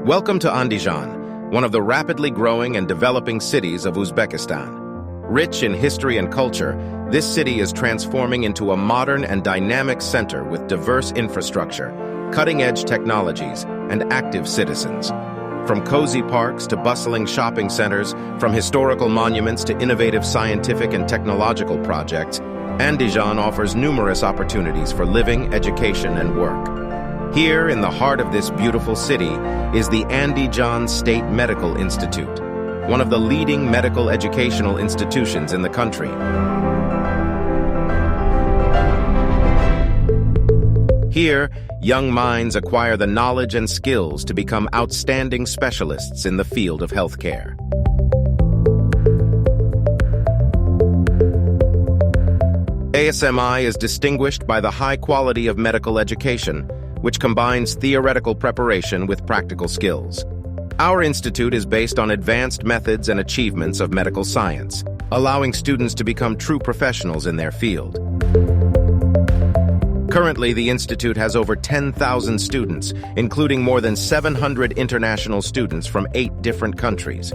Welcome to Andijan, one of the rapidly growing and developing cities of Uzbekistan. Rich in history and culture, this city is transforming into a modern and dynamic center with diverse infrastructure, cutting-edge technologies, and active citizens. From cozy parks to bustling shopping centers, from historical monuments to innovative scientific and technological projects, Andijan offers numerous opportunities for living, education, and work. Here, in the heart of this beautiful city, is the Andijan State Medical Institute, one of the leading medical educational institutions in the country. Here, young minds acquire the knowledge and skills to become outstanding specialists in the field of healthcare. ASMI is distinguished by the high quality of medical education, which combines theoretical preparation with practical skills. Our institute is based on advanced methods and achievements of medical science, allowing students to become true professionals in their field. Currently, the institute has over 10,000 students, including more than 700 international students from 8 different countries.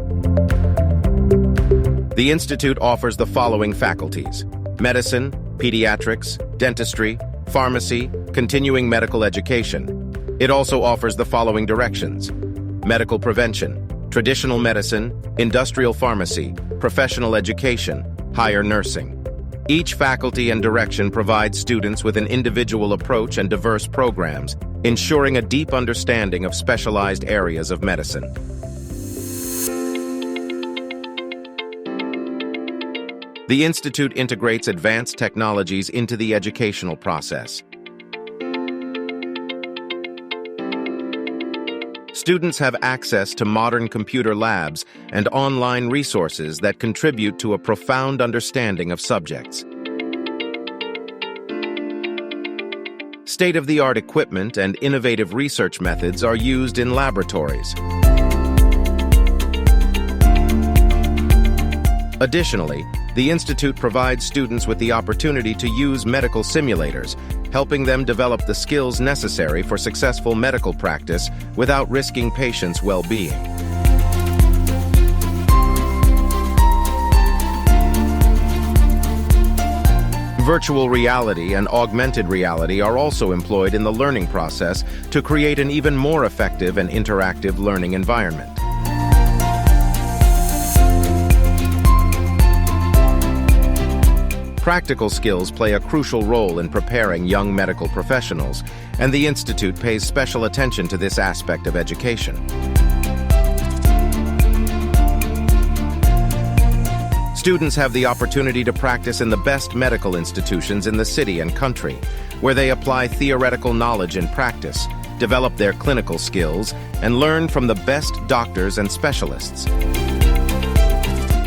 The institute offers the following faculties: medicine, pediatrics, dentistry, pharmacy, continuing medical education. It also offers the following directions: medical prevention, traditional medicine, industrial pharmacy, professional education, higher nursing. Each faculty and direction provides students with an individual approach and diverse programs, ensuring a deep understanding of specialized areas of medicine. The institute integrates advanced technologies into the educational process. Students have access to modern computer labs and online resources that contribute to a profound understanding of subjects. State-of-the-art equipment and innovative research methods are used in laboratories. Additionally, the institute provides students with the opportunity to use medical simulators, helping them develop the skills necessary for successful medical practice without risking patients' well-being. Virtual reality and augmented reality are also employed in the learning process to create an even more effective and interactive learning environment. Practical skills play a crucial role in preparing young medical professionals, and the institute pays special attention to this aspect of education. Students have the opportunity to practice in the best medical institutions in the city and country, where they apply theoretical knowledge in practice, develop their clinical skills, and learn from the best doctors and specialists.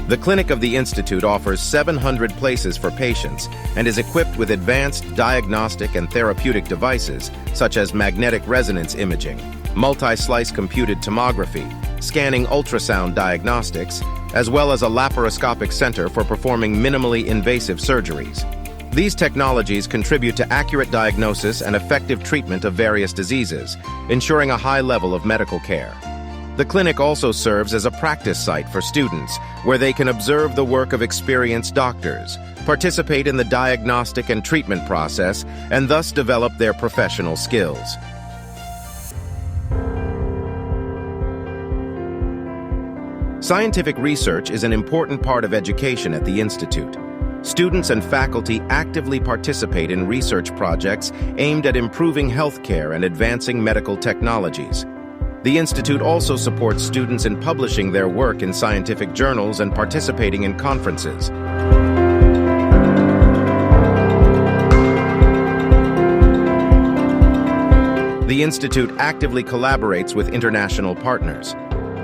The clinic of the institute offers 700 places for patients and is equipped with advanced diagnostic and therapeutic devices such as magnetic resonance imaging, multi-slice computed tomography, scanning ultrasound diagnostics, as well as a laparoscopic center for performing minimally invasive surgeries. These technologies contribute to accurate diagnosis and effective treatment of various diseases, ensuring a high level of medical care. The clinic also serves as a practice site for students, where they can observe the work of experienced doctors, participate in the diagnostic and treatment process, and thus develop their professional skills. Scientific research is an important part of education at the institute. Students and faculty actively participate in research projects aimed at improving healthcare and advancing medical technologies. The institute also supports students in publishing their work in scientific journals and participating in conferences. The institute actively collaborates with international partners.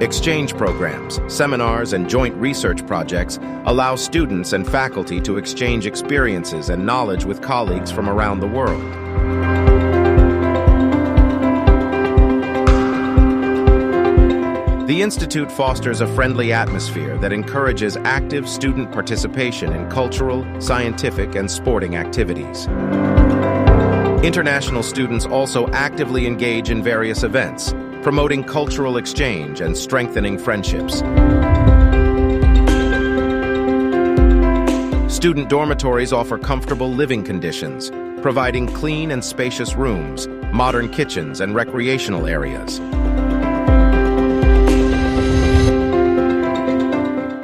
Exchange programs, seminars, and joint research projects allow students and faculty to exchange experiences and knowledge with colleagues from around the world. The institute fosters a friendly atmosphere that encourages active student participation in cultural, scientific, and sporting activities. International students also actively engage in various events, promoting cultural exchange and strengthening friendships. Student dormitories offer comfortable living conditions, providing clean and spacious rooms, modern kitchens, and recreational areas.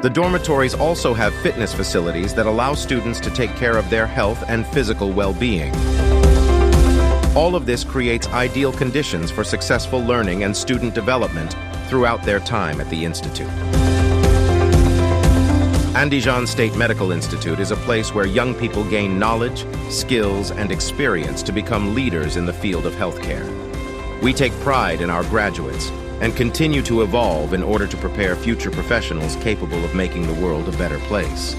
The dormitories also have fitness facilities that allow students to take care of their health and physical well-being. All of this creates ideal conditions for successful learning and student development throughout their time at the institute. Andijan State Medical Institute is a place where young people gain knowledge, skills, and experience to become leaders in the field of healthcare. We take pride in our graduates and continue to evolve in order to prepare future professionals capable of making the world a better place.